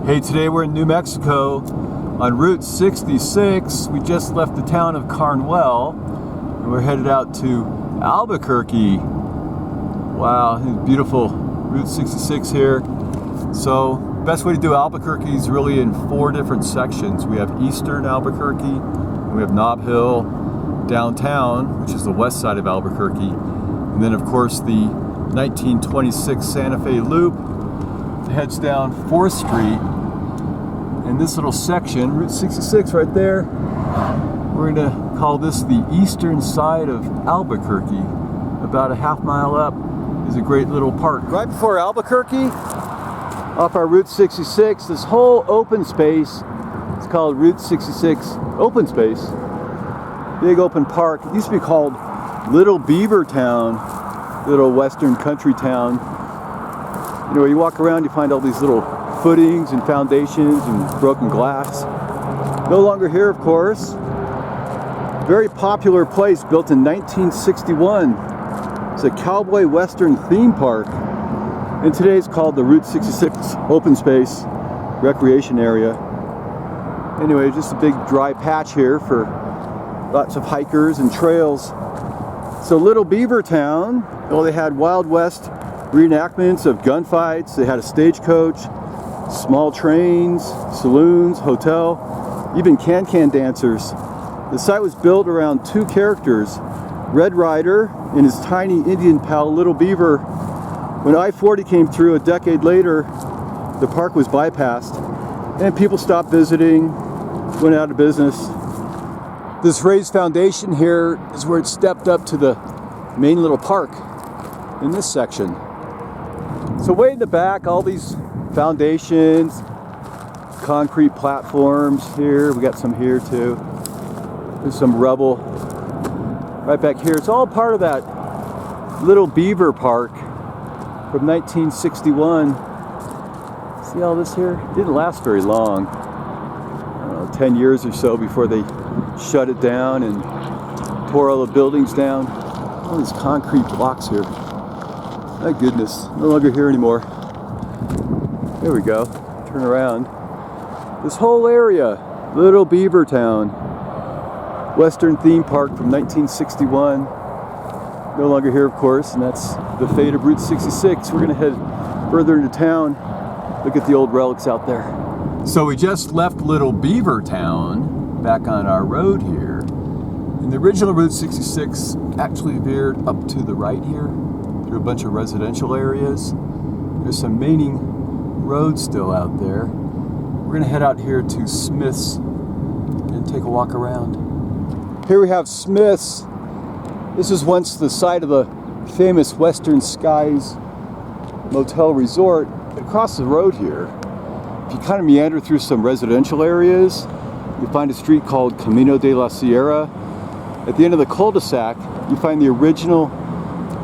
Hey, today we're in New Mexico on Route 66. We just left the town of Carnwell and we're headed out to Albuquerque. Wow, beautiful Route 66 here. So, best way to do Albuquerque is really in 4 different sections. We have Eastern Albuquerque, and we have Nob Hill, downtown, which is the west side of Albuquerque, and then of course the 1926 Santa Fe Loop heads down 4th Street. And this little section, Route 66 right there, we're going to call this the eastern side of Albuquerque. About a half mile up is a great little park. Right before Albuquerque, off our Route 66, this whole open space, it's called Route 66 Open Space. Big open park. It used to be called Little Beaver Town, little western country town. You know, you walk around, you find all these little footings and foundations and broken glass. No longer here, of course. Very popular place, built in 1961. It's a cowboy western theme park. And today it's called the Route 66 Open Space Recreation Area. Anyway, just a big dry patch here for lots of hikers and trails. So Little Beaver Town, well, they had Wild West reenactments of gunfights. They had a stagecoach, small trains, saloons, hotel, even can-can dancers. The site was built around 2 characters, Red Rider and his tiny Indian pal, Little Beaver. When I-40 came through a decade later, the park was bypassed and people stopped visiting, went out of business. This raised foundation here is where it stepped up to the main little park in this section. So way in the back, all these foundations, concrete platforms here. We got some here too. There's some rubble right back here. It's all part of that Little Beaver Park from 1961. See all this here? It didn't last very long. I don't know, 10 years or so before they shut it down and tore all the buildings down. All these concrete blocks here. My goodness, no longer here anymore. There we go. Turn around. This whole area, Little Beaver Town, Western theme park from 1961. No longer here, of course, and that's the fate of Route 66. We're going to head further into town. Look at the old relics out there. So we just left Little Beaver Town, back on our road here. And the original Route 66 actually veered up to the right here, through a bunch of residential areas. There's some maining road still out there. We're going to head out here to Smith's and take a walk around. Here we have Smith's. This is once the site of the famous Western Skies Motel Resort. Across the road here, if you kind of meander through some residential areas, you find a street called Camino de la Sierra. At the end of the cul-de-sac, you find the original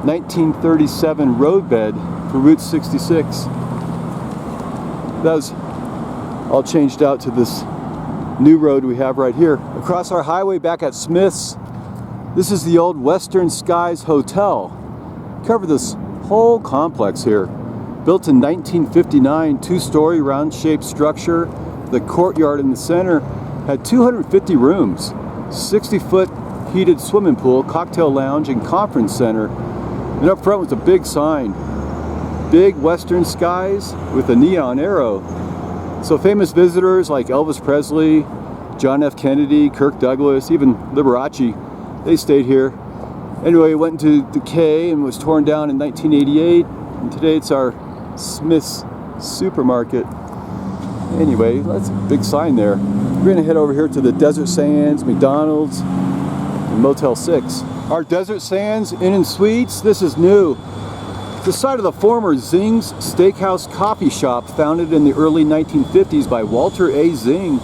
1937 roadbed for Route 66. That was all changed out to this new road we have right here. Across our highway back at Smith's, this is the old Western Skies Hotel. Cover this whole complex here. Built in 1959, 2-story round-shaped structure. The courtyard in the center had 250 rooms, 60-foot heated swimming pool, cocktail lounge, and conference center. And up front was a big sign, Big Western Skies with a neon arrow. So famous visitors like Elvis Presley, John F. Kennedy, Kirk Douglas, even Liberace, they stayed here. Anyway, it went into decay and was torn down in 1988. And today it's our Smith's supermarket. Anyway, that's a big sign there. We're gonna head over here to the Desert Sands, McDonald's, and Motel 6. Our Desert Sands Inn and Suites, this is new. It's the site of the former Zing's Steakhouse Coffee Shop, founded in the early 1950s by Walter A. Zing.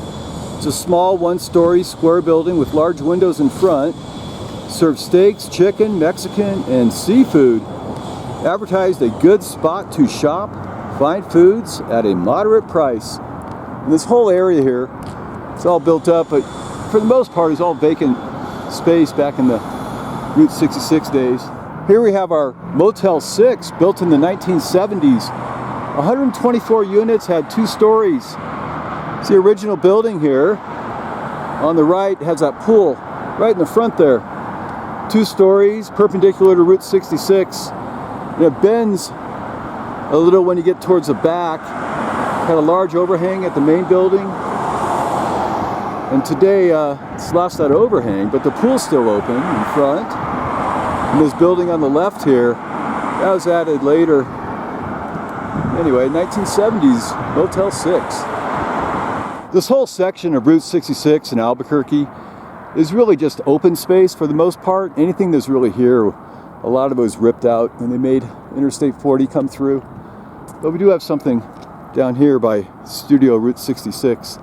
It's a small 1-story square building with large windows in front. Serves steaks, chicken, Mexican, and seafood. Advertised a good spot to shop, find foods at a moderate price. And this whole area here, it's all built up, but for the most part, it's all vacant space back in the Route 66 days. Here we have our Motel 6, built in the 1970s. 124 units, had 2 stories. It's the original building here. On the right has that pool right in the front there. 2 stories, perpendicular to Route 66. And it bends a little when you get towards the back. Had a large overhang at the main building. And today it's lost that overhang, but the pool's still open in front. And this building on the left here, that was added later. Anyway, 1970s, Motel 6. This whole section of Route 66 in Albuquerque is really just open space for the most part. Anything that's really here, a lot of it was ripped out when they made Interstate 40 come through. But we do have something down here by Studio Route 66.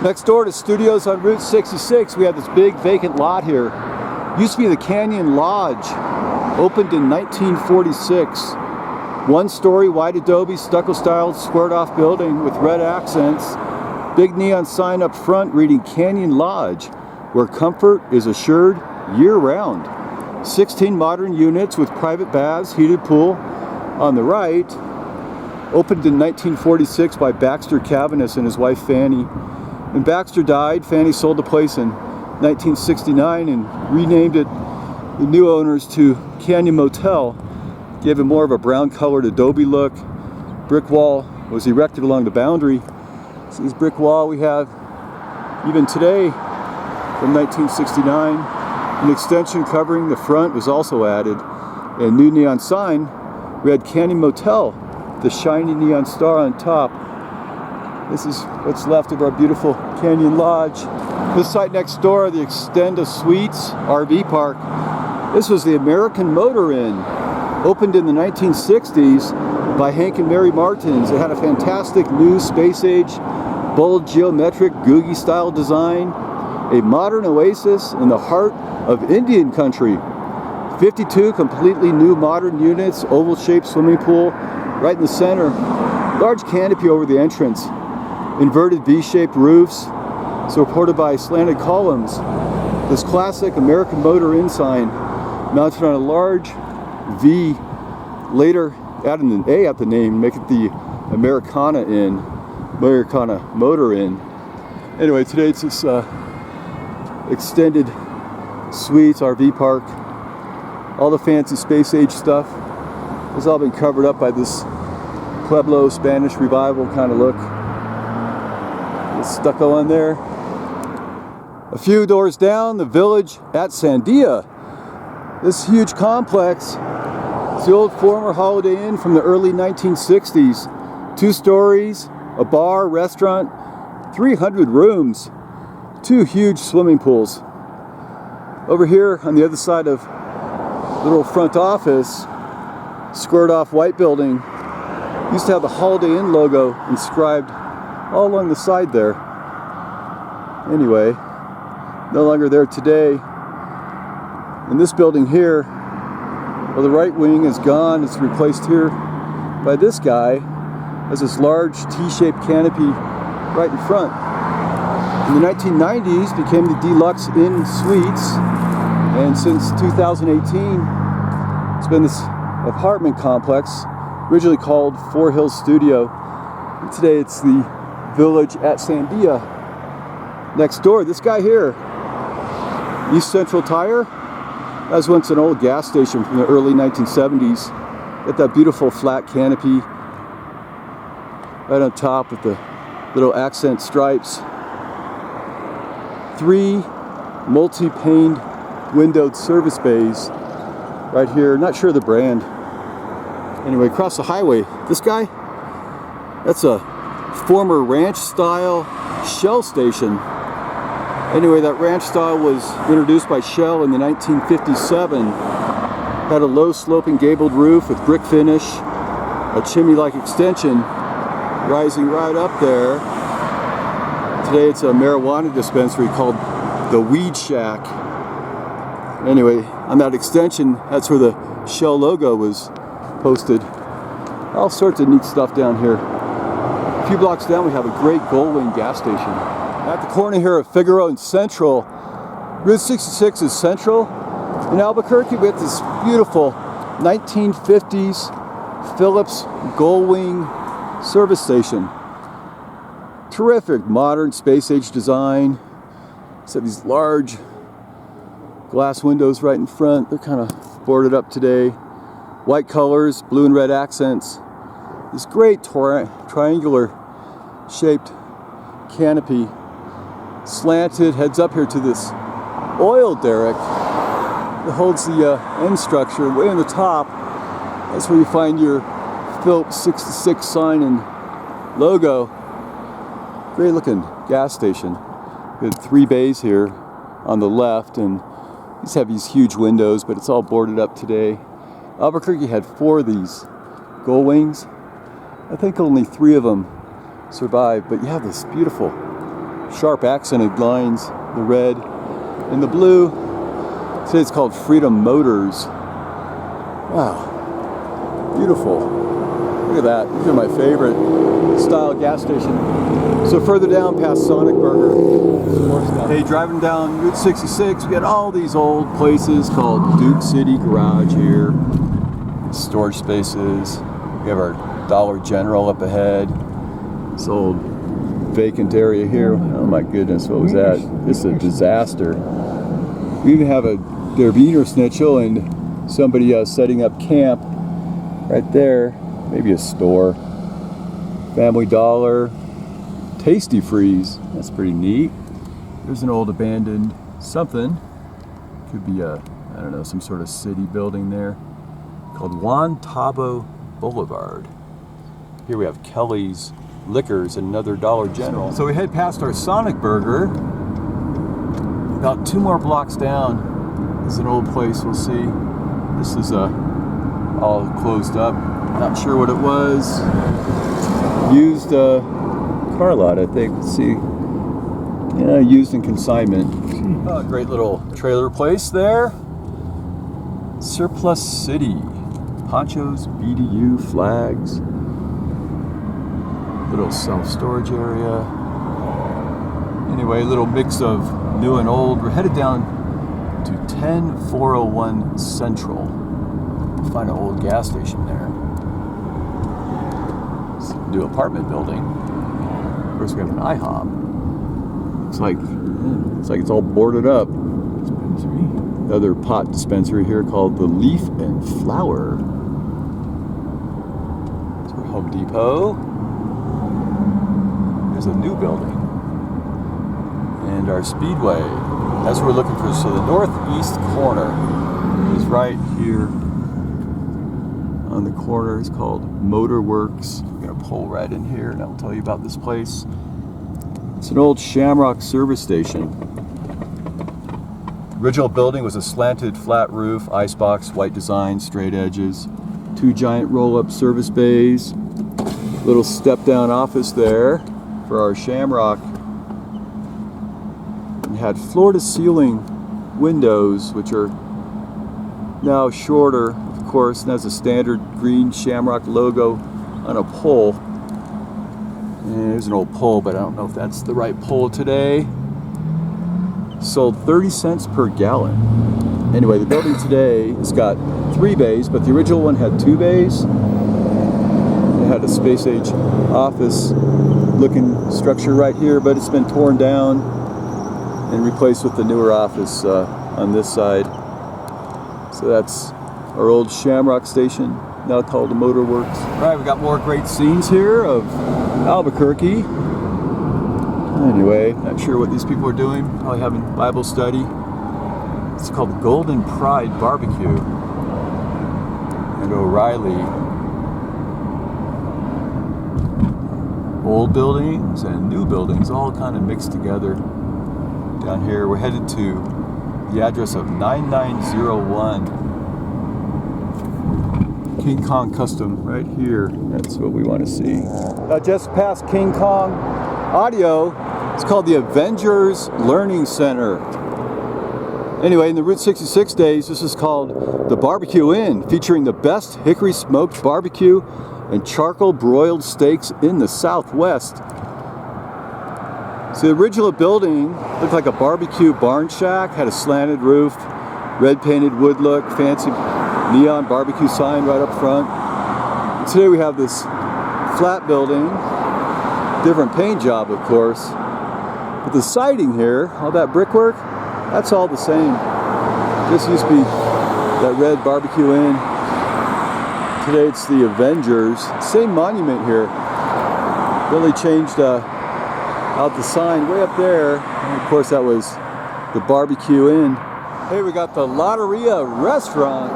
Next door to Studios on Route 66, we have this big vacant lot here. Used to be the Pinion Lodge, opened in 1946. 1-story white adobe stucco-styled squared-off building with red accents. Big neon sign up front reading Pinion Lodge, where comfort is assured year-round. 16 modern units with private baths, heated pool. On the right, opened in 1946 by Baxter Cavanis and his wife Fanny. When Baxter died, Fanny sold the place in 1969 and renamed it, the new owners, to Pinion Motel. Gave it more of a brown-colored adobe look. Brick wall was erected along the boundary. So this brick wall we have even today from 1969. An extension covering the front was also added. A new neon sign. We had Pinion Motel, the shiny neon star on top. This is what's left of our beautiful Pinion Lodge. This site next door, the Extenda Suites RV park. This was the American Motor Inn, opened in the 1960s by Hank and Mary Martins. It had a fantastic new space-age, bold geometric Googie style design, a modern oasis in the heart of Indian country. 52 completely new modern units, oval-shaped swimming pool right in the center, large canopy over the entrance, inverted V-shaped roofs supported by slanted columns. This classic American Motor Inn sign mounted on a large V, later adding an A at the name, make it the Americana Inn, Americana Motor Inn. Anyway, today it's this extended suites RV park. All the fancy space age stuff has all been covered up by this Pueblo Spanish Revival kind of look. It's stucco on there. A few doors down, the Village at Sandia. This huge complex, it's the old former Holiday Inn from the early 1960s. 2 stories, a bar, restaurant, 300 rooms, 2 huge swimming pools. Over here on the other side of the little front office, squared off white building, used to have the Holiday Inn logo inscribed all along the side there. Anyway, no longer there today. And this building here, well, the right wing is gone. It's replaced here by this guy. Has this large T-shaped canopy right in front. In the 1990s, became the Deluxe Inn Suites, and since 2018, it's been this apartment complex, originally called Four Hills Studio. And today, it's the Village at Sandia. Next door, this guy here, East Central Tire. That was once an old gas station from the early 1970s. Got that beautiful flat canopy right on top with the little accent stripes. 3 multi-paned windowed service bays right here. Not sure the brand. Anyway, across the highway, this guy, that's a former ranch style Shell station. Anyway, that ranch style was introduced by Shell in the 1957. Had a low sloping gabled roof with brick finish, a chimney-like extension rising right up there. Today it's a marijuana dispensary called the Weed Shack. Anyway, on that extension, that's where the Shell logo was posted. All sorts of neat stuff down here. A few blocks down we have a great Goldwing gas station. At the corner here of Figueroa and Central, Route 66 is Central. In Albuquerque, we have this beautiful 1950s Phillips Goldwing service station. Terrific modern space age design. It's got these large glass windows right in front. They're kind of boarded up today. White colors, blue and red accents. This great triangular shaped canopy slanted, heads up here to this oil derrick that holds the end structure. Way on the top, that's where you find your Phillips 66 sign and logo. Great looking gas station. We had 3 bays here on the left, and these have these huge windows, but it's all boarded up today. Albuquerque had 4 of these Goldwings. I think only 3 of them survived, but you have this beautiful sharp accented lines, the red and the blue. Today it's called Freedom Motors. Wow, beautiful. Look at that. These are my favorite style gas station. So further down past Sonic Burger, some more stuff. Hey, driving down Route 66, we got all these old places called Duke City Garage here. Storage spaces. We have our Dollar General up ahead. This old vacant area here. Oh my goodness, what was that? This is a disaster. We even have their Wiener Schnitzel and somebody setting up camp right there. Maybe a store. Family Dollar. Tasty Freeze. That's pretty neat. There's an old abandoned something. Could be I don't know, some sort of city building there. Called Juan Tabo Boulevard. Here we have Kelly's Liquors and another Dollar General. So we head past our Sonic Burger. About 2 more blocks down is an old place we'll see. This is all closed up. Not sure what it was. Used car lot, I think. Let's see. Yeah, used in consignment. Oh, great little trailer place there. Surplus City. Ponchos, BDU, flags. Little self-storage area. Anyway, a little mix of new and old. We're headed down to 10401 Central. We'll find an old gas station there. It's a new apartment building. Of course, we have an IHOP. Looks like it's all boarded up. Another pot dispensary here called the Leaf and Flower. It's our Home Depot. There's a new building. And our Speedway. That's what we're looking for. So the northeast corner is right here on the corner. It's called Motor Works. We're going to pull right in here and I'll tell you about this place. It's an old Shamrock service station. The original building was a slanted flat roof, icebox, white design, straight edges, 2 giant roll-up service bays, little step-down office there for our Shamrock. It had floor-to-ceiling windows, which are now shorter, of course, and has a standard green Shamrock logo on a pole. And there's an old pole, but I don't know if that's the right pole today. Sold 30 cents per gallon. Anyway, the building today has got 3 bays, but the original one had 2 bays. It had a space age office looking structure right here, but it's been torn down and replaced with the newer office on this side. So that's our old Shamrock station, now called the Motor Works. All right, we got more great scenes here of Albuquerque. Anyway, not sure what these people are doing. Probably having Bible study. It's called Golden Pride Barbecue. And O'Reilly. Old buildings and new buildings all kind of mixed together. Down here, we're headed to the address of 9901 King Kong Custom right here. That's what we want to see. Just past King Kong Audio. It's called the Avengers Learning Center. Anyway, in the Route 66 days, this is called the BBQ Inn, featuring the best hickory smoked barbecue and charcoal broiled steaks in the Southwest. So the original building looked like a barbecue barn shack, had a slanted roof, red painted wood look, fancy neon barbecue sign right up front. today we have this flat building, different paint job of course, but the siding here, all that brickwork, that's all the same. This used to be that red BBQ Inn. Today it's the Avengers. Same monument here. Really changed out the sign way up there. And of course that was the BBQ Inn. Hey, we got the Lotteria Restaurant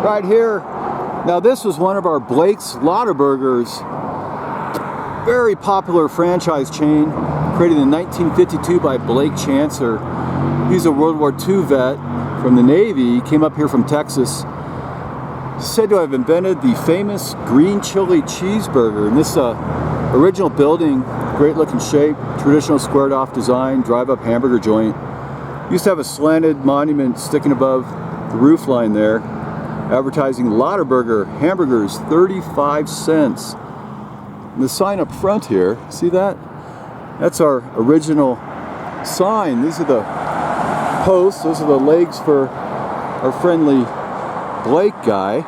right here. Now this was one of our Blake's Lottaburgers. Very popular franchise chain, created in 1952 by Blake Chancellor. He's a World War II vet from the Navy. He came up here from Texas. Said to have invented the famous green chili cheeseburger. And this original building, great looking shape, traditional squared off design, drive up hamburger joint. Used to have a slanted monument sticking above the roof line there, advertising Lottaburger hamburgers, 35 cents. And the sign up front here, see that? That's our original sign. These are the posts, those are the legs for our friendly Blake guy,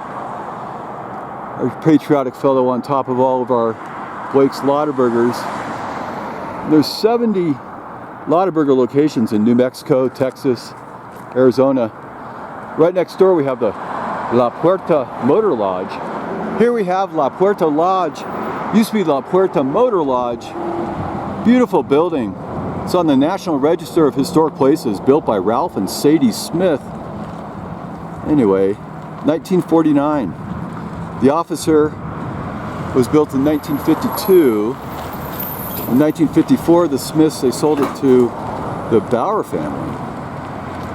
our patriotic fellow on top of all of our Blake's Lottaburgers. There's 70 Lottaburger locations in New Mexico, Texas, Arizona. Right next door we have the La Puerta Motor Lodge. Here we have La Puerta Lodge. Used to be La Puerta Motor Lodge. Beautiful building. It's on the National Register of Historic Places, built by Ralph and Sadie Smith. Anyway, 1949. The office here was built in 1952. In 1954, the Smiths, they sold it to the Bauer family.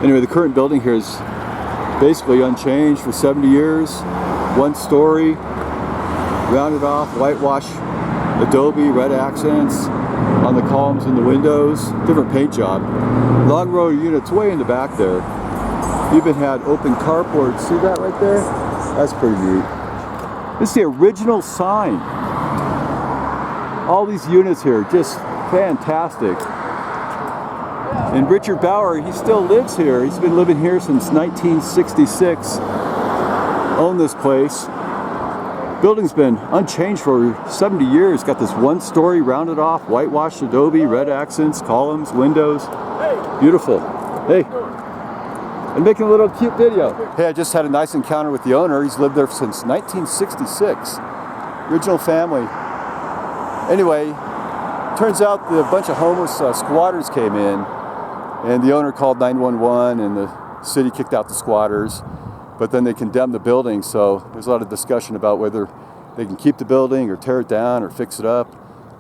Anyway, the current building here is basically unchanged for 70 years. One story, rounded off, whitewash, adobe, red accents on the columns and the windows, different paint job. Long row of units way in the back there. Even had open carports. See that right there? That's pretty neat. This is the original sign. All these units here, just fantastic. And Richard Bauer, he still lives here. He's been living here since 1966. Owned this place. Building's been unchanged for 70 years. Got this one story, rounded off, whitewashed adobe, red accents, columns, windows. Beautiful. Hey. And making a little cute video. Hey, I just had a nice encounter with the owner. He's lived there since 1966. Original family. Anyway, turns out that a bunch of homeless squatters came in, and the owner called 911, and the city kicked out the squatters, but then they condemned the building, so there's a lot of discussion about whether they can keep the building or tear it down or fix it up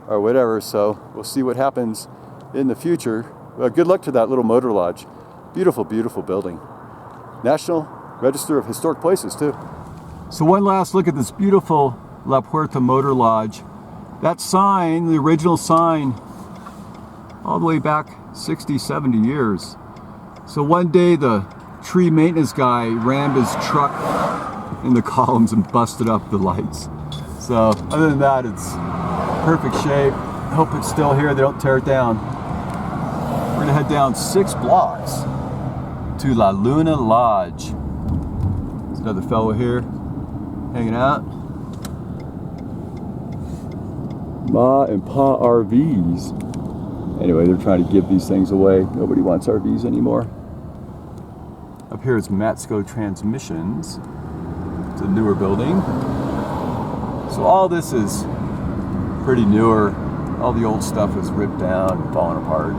or whatever, so we'll see what happens in the future. Well, good luck to that little motor lodge. Beautiful, beautiful building. National Register of Historic Places, too. So one last look at this beautiful La Puerta Motor Lodge. That sign, the original sign, all the way back 60, 70 years. So one day the tree maintenance guy rammed his truck in the columns and busted up the lights. So other than that, it's perfect shape. I hope it's still here, they don't tear it down. We're gonna head down 6 blocks to La Luna Lodge. There's another fellow here hanging out. Ma and Pa RVs. Anyway, they're trying to give these things away. Nobody wants RVs anymore. Up here is Matsko Transmissions. It's a newer building. So all this is pretty newer. All the old stuff is ripped down and falling apart.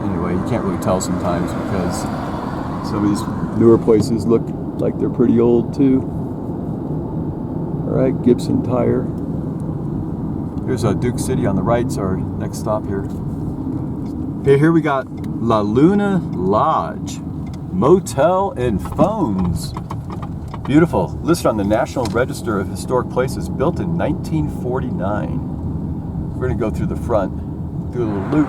Anyway, you can't really tell sometimes because some of these newer places look like they're pretty old too. All right, Gibson Tire. Here's Duke City on the right. It's our next stop here. Okay, here we got La Luna Lodge, motel and phones. Beautiful. Listed on the National Register of Historic Places, built in 1949. We're gonna go through the front, do a little loop.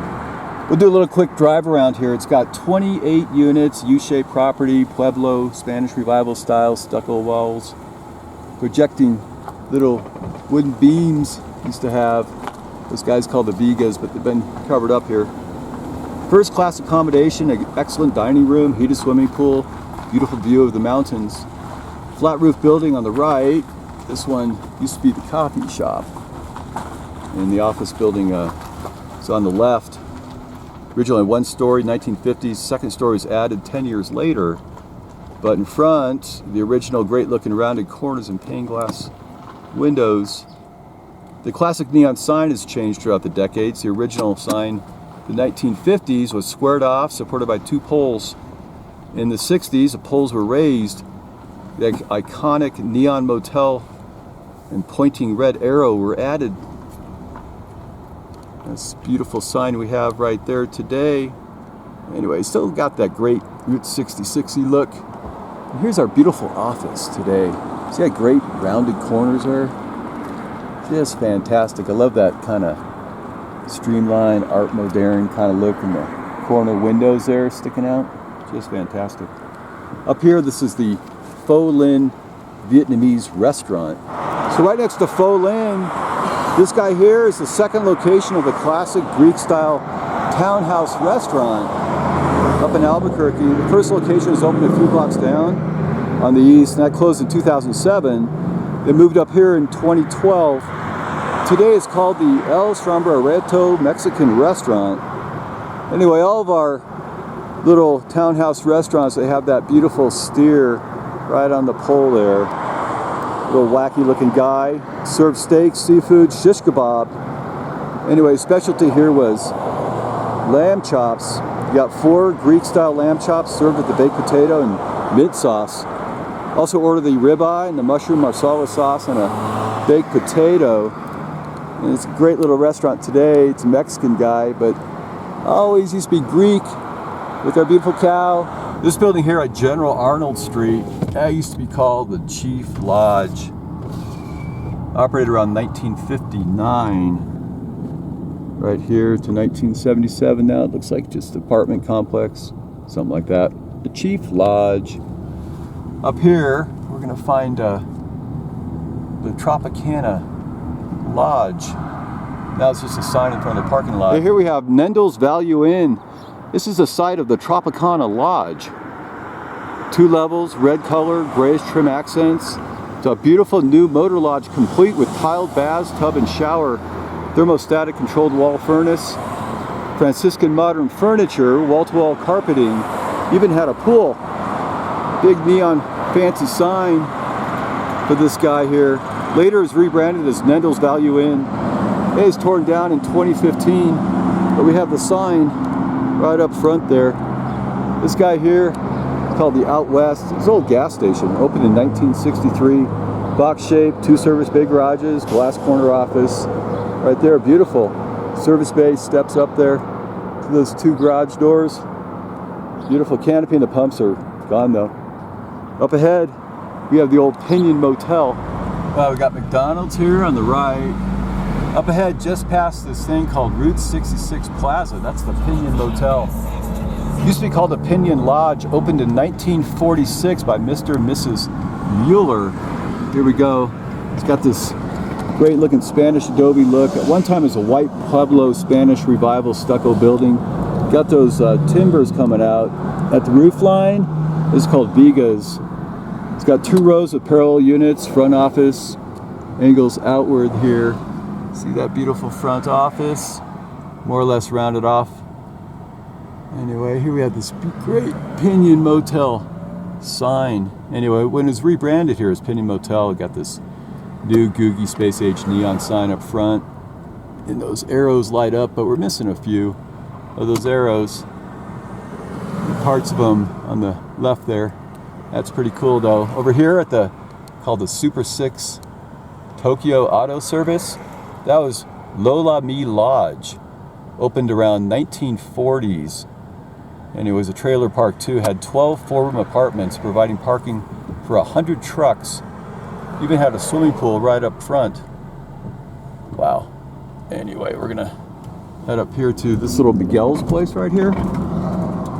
We'll do a little quick drive around here. It's got 28 units, U-shaped property, Pueblo, Spanish Revival style, stucco walls, projecting little wooden beams. Used to have those guys called the Vigas, but they've been covered up here. First class accommodation, an excellent dining room, heated swimming pool, beautiful view of the mountains. Flat roof building on the right. This one used to be the coffee shop. And the office building is on the left. Originally one story, 1950s. Second story was added 10 years later. But in front, the original great looking rounded corners and pane glass windows. The classic neon sign has changed throughout the decades. The original sign, the 1950s, was squared off, supported by two poles. In the 60s, the poles were raised. The iconic neon motel and pointing red arrow were added. That's a beautiful sign we have right there today. Anyway, still got that great Route 66-y look. And here's our beautiful office today. See that great rounded corners there? Just fantastic. I love that kind of streamlined, art moderne kind of look in the corner windows there sticking out. Just fantastic. Up here, this is the Pho Lin Vietnamese restaurant. So right next to Pho Lin, this guy here is the second location of the classic Greek-style townhouse restaurant up in Albuquerque. The first location was opened a few blocks down on the east, and that closed in 2007. They moved up here in 2012. Today it's called the El Sombrerito Mexican Restaurant. Anyway, all of our little townhouse restaurants, they have that beautiful steer right on the pole there. Little wacky looking guy. Served steaks, seafood, shish kebab. Anyway, specialty here was lamb chops. You got 4 Greek-style lamb chops served with the baked potato and mint sauce. Also ordered the ribeye and the mushroom marsala sauce and a baked potato. And it's a great little restaurant today. It's a Mexican guy, but always used to be Greek with our beautiful cow. This building here at General Arnold Street, that used to be called the Chief Lodge. Operated around 1959. Right here to 1977 now. It looks like just an apartment complex, something like that. The Chief Lodge. Up here, we're gonna find the Tropicana Lodge. Now it's just a sign in front of the parking lot. Here we have Nels Value Inn. This is the site of the Tropicana Lodge. 2 levels, red color, grayish trim accents. It's a beautiful new motor lodge complete with tiled baths, tub and shower, thermostatic controlled wall furnace, Franciscan modern furniture, wall-to-wall carpeting, even had a pool. Big neon fancy sign for this guy here. Later it was rebranded as Nels Value Inn. It was torn down in 2015, but we have the sign right up front there. This guy here is called the Out West. It's an old gas station, opened in 1963. Box shape, 2 service bay garages, glass corner office. Right there, beautiful. Service bay steps up there to those 2 garage doors. Beautiful canopy, and the pumps are gone though. Up ahead, we have the old Pinion Motel. We got McDonald's here on the right. Up ahead, just past this thing called Route 66 Plaza, that's the Pinion Motel. Used to be called the Pinion Lodge, opened in 1946 by Mr. and Mrs. Mueller. Here we go. It's got this great looking Spanish adobe look. At one time it was a white Pueblo Spanish Revival stucco building. Got those timbers coming out. At the roof line, this is called Vigas. It's got 2 rows of parallel units, front office, angles outward here. See that beautiful front office? More or less rounded off. Anyway, here we have this great Pinion Motel sign. Anyway, when it was rebranded here as Pinion Motel, we got this new Googie Space Age neon sign up front. And those arrows light up, but we're missing a few of those arrows. Parts of them on the left there. That's pretty cool though. Over here at called the Super 6 Tokyo Auto Service, that was Lola Mi Lodge. Opened around 1940s. And it was a trailer park too. Had 12 4-room apartments providing parking for 100 trucks. Even had a swimming pool right up front. Wow. Anyway, we're gonna head up here to this little Miguel's place right here.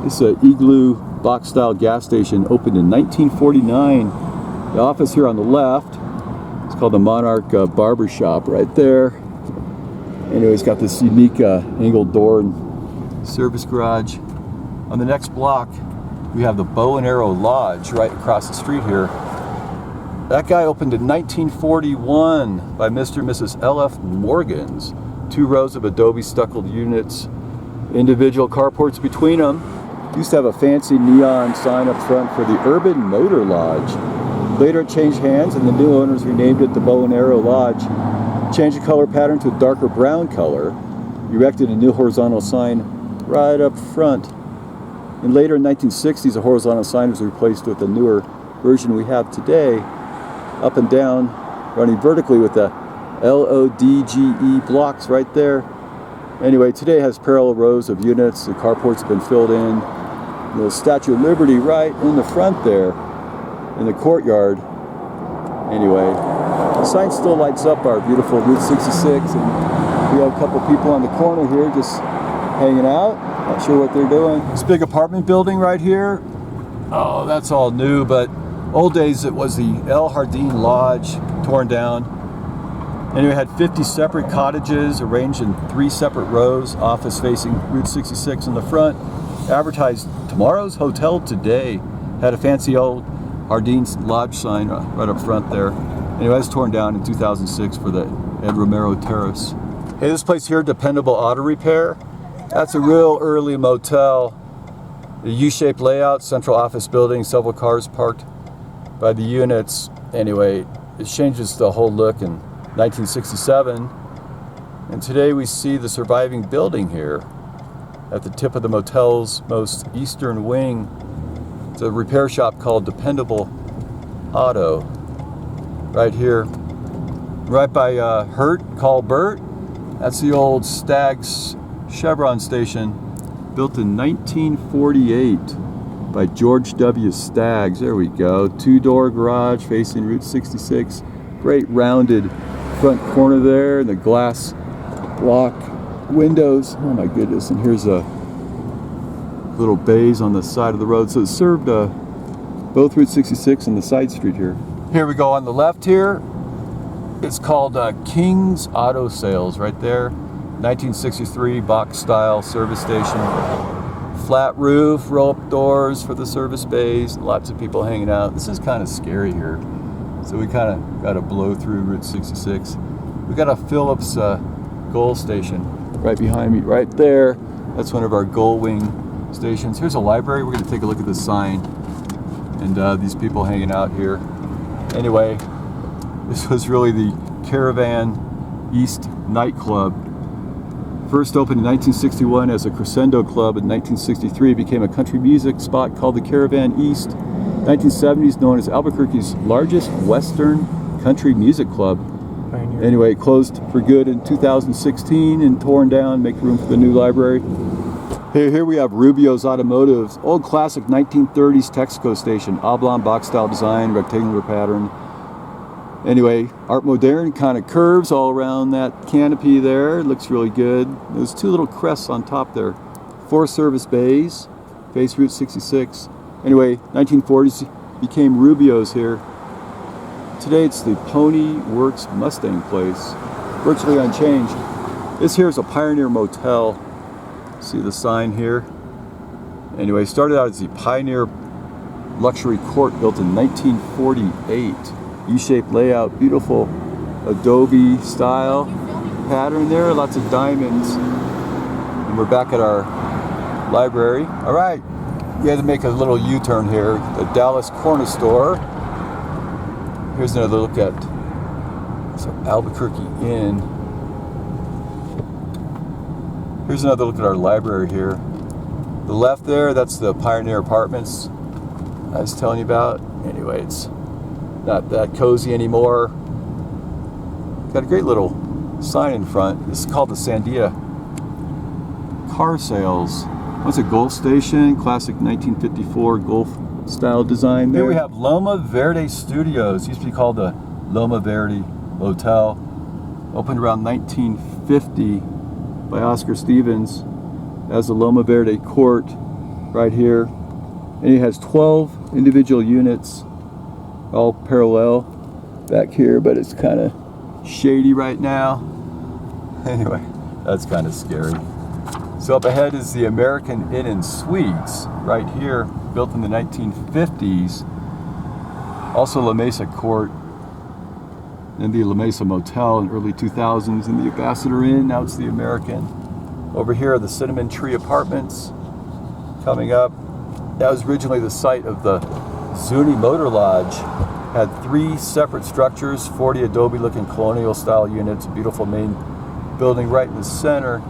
This is an Igloo box style gas station, opened in 1949. The office here on the left, it's called the Monarch Barber Shop right there. Anyway, it's got this unique angled door and service garage. On the next block, we have the Bow and Arrow Lodge right across the street here. That guy opened in 1941 by Mr. and Mrs. L.F. Morgan's. 2 rows of adobe stuccoed units, individual carports between them. Used to have a fancy neon sign up front for the Urban Motor Lodge. Later it changed hands and the new owners renamed it the Bow and Arrow Lodge. Changed the color pattern to a darker brown color. Erected a new horizontal sign right up front. And later in 1960s, the horizontal sign was replaced with the newer version we have today, up and down, running vertically with the LODGE blocks right there. Anyway, today it has parallel rows of units. The carports have been filled in. The Statue of Liberty right in the front there, in the courtyard. Anyway, the sign still lights up our beautiful Route 66, and we have a couple people on the corner here just hanging out. Not sure what they're doing. This big apartment building right here. Oh, that's all new, but old days it was the L Hardine Lodge, torn down. Anyway, it had 50 separate cottages arranged in 3 separate rows, office facing Route 66 in the front. Advertised tomorrow's hotel today. Had a fancy old Hardine Lodge sign right up front there. Anyway, it was torn down in 2006 for the Ed Romero Terrace. Hey, this place here, Dependable Auto Repair. That's a real early motel. A U-shaped layout, central office building, several cars parked by the units. Anyway, it changes the whole look in 1967. And today we see the surviving building here at the tip of the motel's most eastern wing. It's a repair shop called Dependable Auto. Right here, right by Call Bert. That's the old Stag's Chevron station, built in 1948 by George W. Staggs. There we go. 2-door garage facing Route 66. Great rounded front corner there, and the glass block windows. Oh my goodness. And here's a little bays on the side of the road. So it served both Route 66 and the side street here. Here we go on the left here. It's called King's Auto Sales right there. 1963 box style service station. Flat roof, roll-up doors for the service bays, lots of people hanging out. This is kind of scary here. So we kind of got to blow through Route 66. We got a Phillips Gold station right behind me, right there. That's one of our Goldwing stations. Here's a library. We're going to take a look at the sign and these people hanging out here. Anyway, this was really the Caravan East nightclub. First opened in 1961 as a crescendo club. In 1963 it became a country music spot called the Caravan East. 1970s known as Albuquerque's largest Western country music club. Pioneer. Anyway, it closed for good in 2016 and torn down, make room for the new library. Here we have Rubio's Automotives, old classic 1930s Texaco station, oblong box style design, rectangular pattern. Anyway, Art Moderne kind of curves all around that canopy there. It looks really good. There's 2 little crests on top there. 4 service bays, face Route 66. Anyway, 1940s became Rubio's here. Today it's the Pony Works Mustang place, virtually unchanged. This here is a Pioneer Motel. See the sign here? Anyway, started out as the Pioneer Luxury Court, built in 1948. U-shaped layout, beautiful adobe style pattern there, lots of diamonds. And we're back at our library. All right, we had to make a little U-turn here. The Dallas Corner Store. Here's another look at Albuquerque Inn. Here's another look at our library here. The left there, that's the Pioneer Apartments I was telling you about. Anyway, it's not that cozy anymore. Got a great little sign in front. This is called the Sandia Car Sales. What's a Golf station? Classic 1954 Golf style design there. Here we have Loma Verde Studios. Used to be called the Loma Verde Motel. Opened around 1950 by Oscar Stevens as the Loma Verde Court right here. And it has 12 individual units, all parallel back here, but it's kind of shady right now. Anyway, that's kind of scary. So up ahead is the American Inn and Suites right here, built in the 1950s. Also La Mesa Court and the La Mesa Motel in early 2000s, and the Ambassador Inn. Now it's the American. Over here are the Cinnamon Tree Apartments coming up. That was originally the site of the Zia Motor Lodge. Had 3 separate structures, 40 Adobe-looking colonial-style units, a beautiful main building right in the center.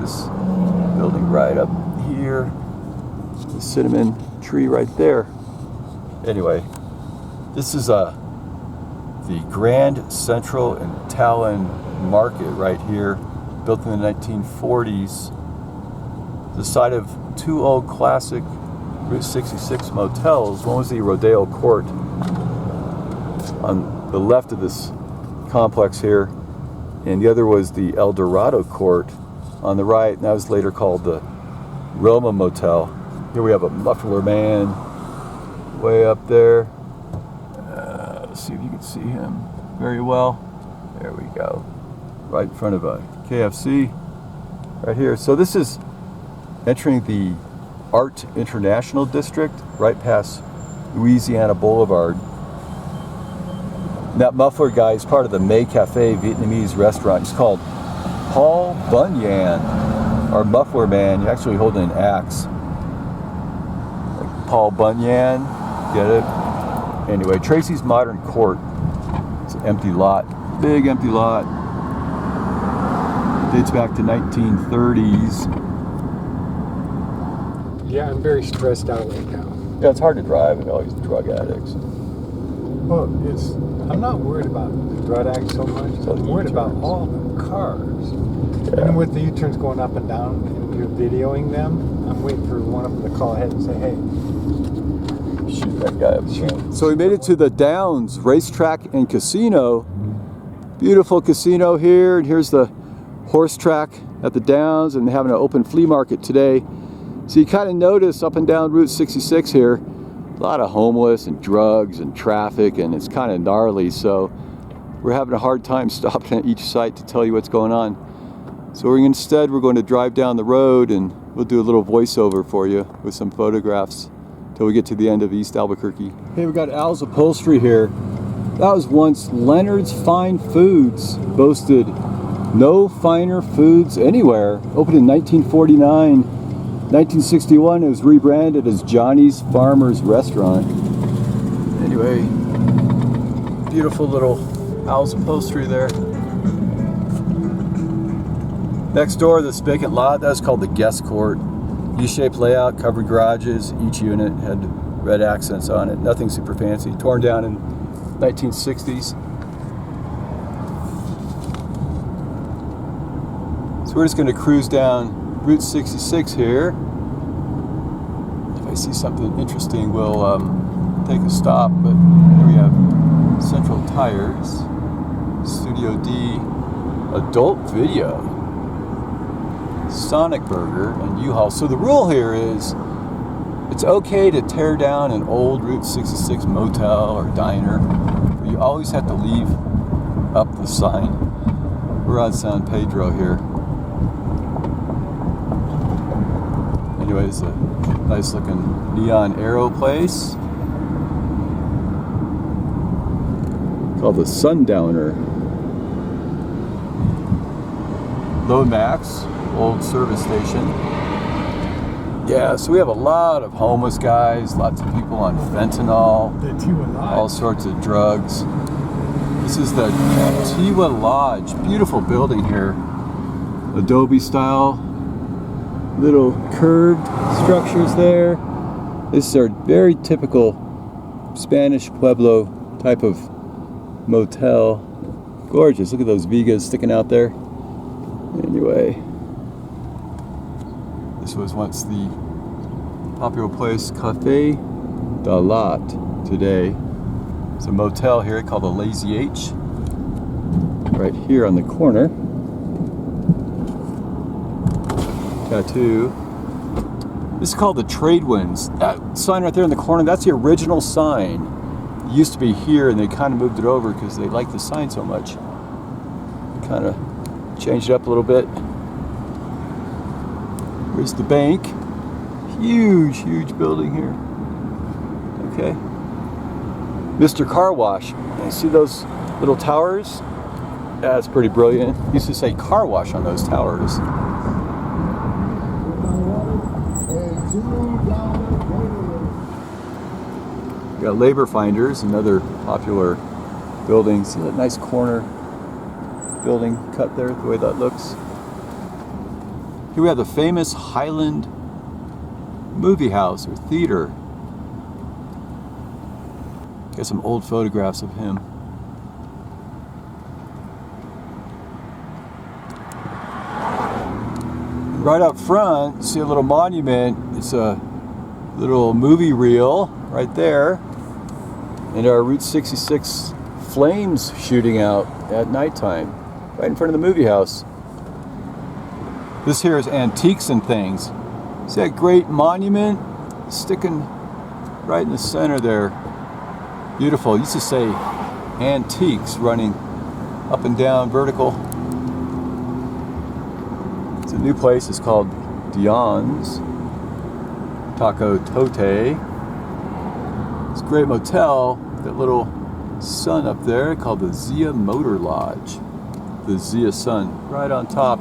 This building right up here, the cinnamon tree right there. Anyway, this is the Grand Central and Talon Market right here, built in the 1940s. The site of 2 old classic Route 66 motels. One was the Rodeo Court on the left of this complex here, and the other was the El Dorado Court on the right, and that was later called the Roma Motel. Here we have a Muffler man way up there. Let's see if you can see him very well. There we go. Right in front of a KFC right here. So this is entering the Art International District, right past Louisiana Boulevard. That Muffler guy is part of the May Cafe Vietnamese restaurant. It's called Paul Bunyan, our Muffler man. You're actually holding an axe. Like Paul Bunyan, get it? Anyway, Tracy's Modern Court. It's an empty lot, big empty lot. Dates back to 1930s. Yeah, I'm very stressed out right now. Yeah, it's hard to drive with all these drug addicts. Well, I'm not worried about the drug addicts so much. I'm worried about all the cars. Yeah. And with the U-turns going up and down and you're videoing them, I'm waiting for one of them to call ahead and say, hey, shoot that guy up. So we made it to the Downs Racetrack and Casino. Beautiful casino here, and here's the horse track at the Downs, and they're having an open flea market today. So you kind of notice up and down Route 66 here, a lot of homeless and drugs and traffic, and it's kind of gnarly. So we're having a hard time stopping at each site to tell you what's going on. So instead we're going to drive down the road, and we'll do a little voiceover for you with some photographs till we get to the end of East Albuquerque. Okay, we've got Al's Upholstery here. That was once Leonards Fine Foods, boasted no finer foods anywhere. Opened in 1949. 1961, it was rebranded as Johnny's Farmers Restaurant. Anyway, beautiful little Al's Upholstery there. Next door, this vacant lot, that's called the Guest Court. U-shaped layout, covered garages. Each unit had red accents on it. Nothing super fancy. Torn down in 1960s. So we're just going to cruise down Route 66 here. If I see something interesting, we'll take a stop. But here we have Central Tires, Studio D, Adult Video, Sonic Burger, and U-Haul. So the rule here is it's okay to tear down an old Route 66 motel or diner, but you always have to leave up the sign. We're on San Pedro here. Anyways, a nice looking neon arrow place called the Sundowner. Lomax, old service station. Yeah, so we have a lot of homeless guys, lots of people on fentanyl, the Tiwa Lodge. All sorts of drugs. This is the Tiwa Lodge, beautiful building here, Adobe style. Little curved structures there. This is our very typical Spanish Pueblo type of motel. Gorgeous. Look at those vigas sticking out there. Anyway, this was once the popular place Cafe de Lot. Today it's a motel here called the Lazy H, right here on the corner. Tattoo. This is called the Trade Winds. That sign right there in the corner, that's the original sign. It used to be here, and they kind of moved it over because they liked the sign so much. Kind of changed it up a little bit. Here's the bank. Huge, huge building here. Okay. Mr. Car Wash. You see those little towers. That's pretty brilliant. Used to say car wash on those towers. We got Labor Finders, another popular building. See that nice corner building cut there, the way that looks. Here we have the famous Highland movie house or theater. Got some old photographs of him. Right up front, see a little monument. It's a little movie reel right there. And our Route 66 flames shooting out at nighttime, right in front of the movie house. This here is Antiques and Things. See that great monument sticking right in the center there. Beautiful. Used to say Antiques running up and down vertical. It's a new place. It's called Dion's Taco Tote. It's a great motel. That little sun up there called the Zia Motor Lodge. The Zia sun right on top.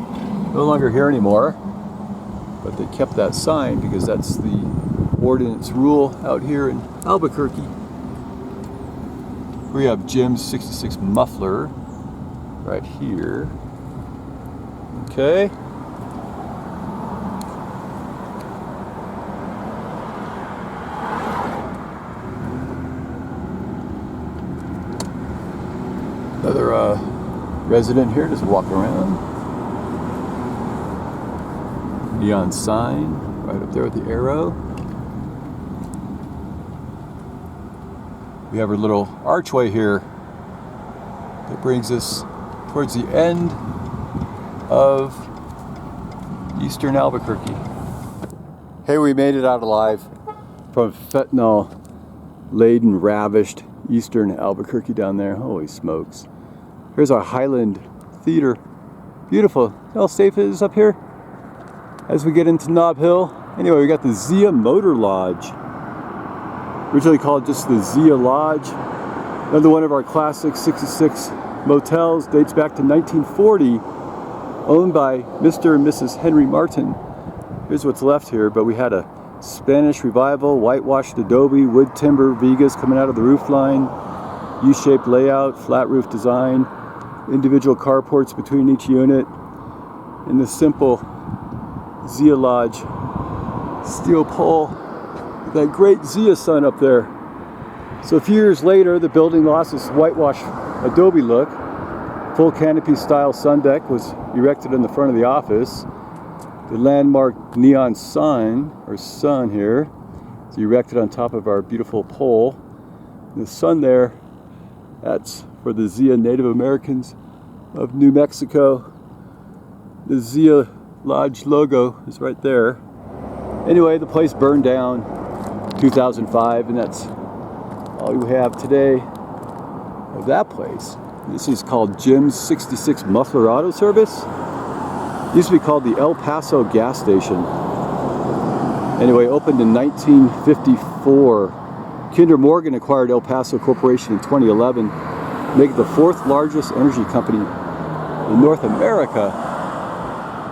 No longer here anymore, but they kept that sign because that's the ordinance rule out here in Albuquerque. We have Jim's 66 Muffler right here. Okay. Another resident here just walking around. Neon sign right up there with the arrow. We have our little archway here that brings us towards the end of eastern Albuquerque. Hey, we made it out alive from fentanyl-laden, ravished eastern Albuquerque down there. Holy smokes. Here's our Highland Theater. Beautiful. How safe it is up here as we get into Nob Hill. Anyway, we got the Zia Motor Lodge. Originally called just the Zia Lodge. Another one of our classic 66 motels, dates back to 1940, owned by Mr. and Mrs. Henry Martin. Here's what's left here, but we had a Spanish revival, whitewashed adobe, wood timber vigas coming out of the roof line, U-shaped layout, flat roof design, individual carports between each unit, and the simple Zia Lodge steel pole, that great Zia sun up there. So a few years later, the building lost its whitewashed adobe look. Full canopy style sun deck was erected in the front of the office. The landmark neon sign, or sun here, is erected on top of our beautiful pole. And the sun there, that's for the Zia Native Americans of New Mexico. The Zia Lodge logo is right there. Anyway, the place burned down 2005, and that's all we have today of that place. This is called Jim's 66 Muffler Auto Service. It used to be called the El Paso gas station. Anyway, opened in 1954. Kinder Morgan acquired El Paso Corporation in 2011, making it the fourth largest energy company in North America.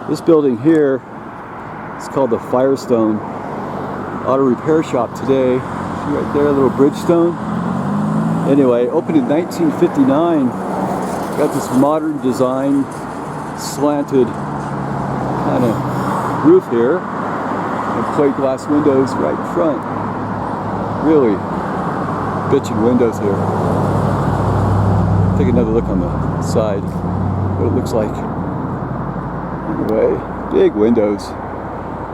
This building here is called the Firestone Auto Repair Shop today. See right there, a little Bridgestone. Anyway, opened in 1959. Got this modern design, slanted kind of roof here, and plate glass windows right in front. Really bitchin' windows here. Take another look on the side, what it looks like. Anyway, big windows,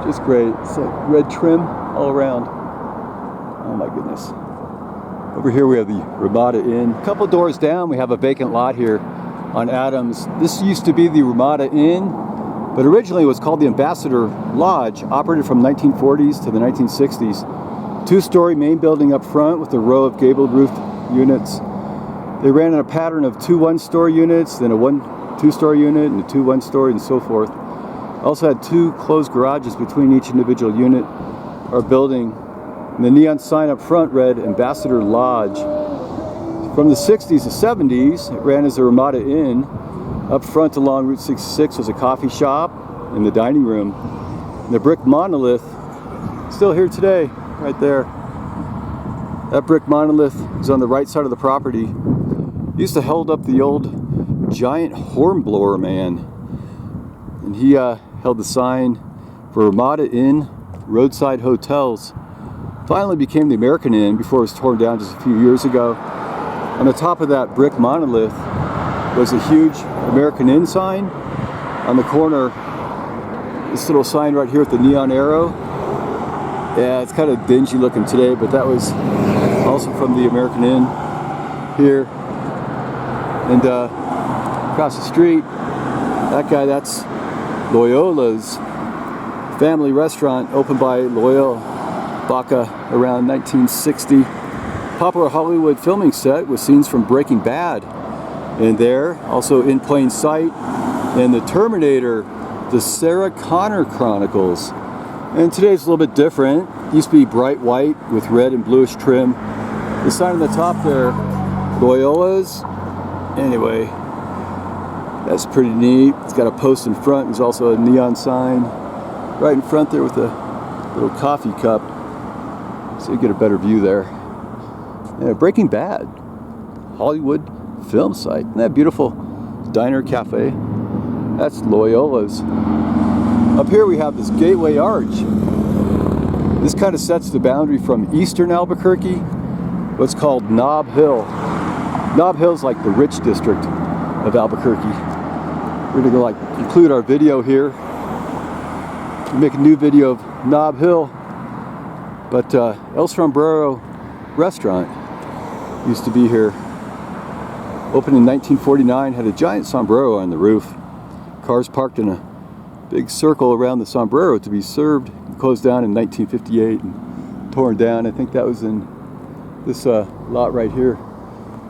just great. It's like red trim all around. Oh my goodness. Over here we have the Ramada Inn. A couple doors down we have a vacant lot here on Adams. This used to be the Ramada Inn, but originally it was called the Ambassador Lodge, operated from 1940s to the 1960s. Two-story main building up front with a row of gabled roofed units. They ran in a pattern of 2 one-story units, then a 1 two-story unit, and a 2 one-story, and so forth. Also had 2 closed garages between each individual unit or building. And the neon sign up front read Ambassador Lodge. From the 60s to 70s, it ran as the Ramada Inn. Up front along Route 66 was a coffee shop and the dining room. And the brick monolith, still here today, right there. That brick monolith is on the right side of the property. It used to hold up the old giant hornblower man. And he held the sign for Ramada Inn Roadside Hotels. Finally became the American Inn before it was torn down just a few years ago. On the top of that brick monolith was a huge American Inn sign. On the corner, this little sign right here with the neon arrow. Yeah, it's kind of dingy looking today, but that was also from the American Inn here. And across the street, that guy, that's Loyola's family restaurant, opened by Loyola Baca around 1960. Popular Hollywood filming set with scenes from Breaking Bad. And there, also in plain sight, and the Terminator, the Sarah Connor Chronicles. And today's a little bit different. It used to be bright white with red and bluish trim. The sign on the top there, Loyola's. Anyway, that's pretty neat. It's got a post in front. There's also a neon sign right in front there with a little coffee cup, so you get a better view there. Yeah, Breaking Bad, Hollywood film site. Isn't that beautiful? Diner, cafe. That's Loyola's. Up here we have this gateway arch. This kind of sets the boundary from eastern Albuquerque, what's called Nob Hill. Nob Hill is like the rich district of Albuquerque. We're gonna go conclude our video here. Make a new video of Nob Hill. But El Sombrero Restaurant used to be here. Opened in 1949, had a giant sombrero on the roof. Cars parked in a big circle around the sombrero to be served. It closed down in 1958 and torn down. I think that was in this lot right here,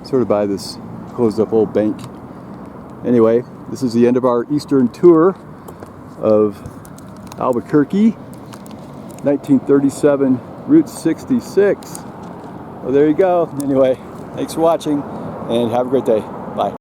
sort of by this closed up old bank. Anyway, this is the end of our Eastern tour of Albuquerque, 1937, Route 66. Well, there you go. Anyway, thanks for watching and have a great day. Bye.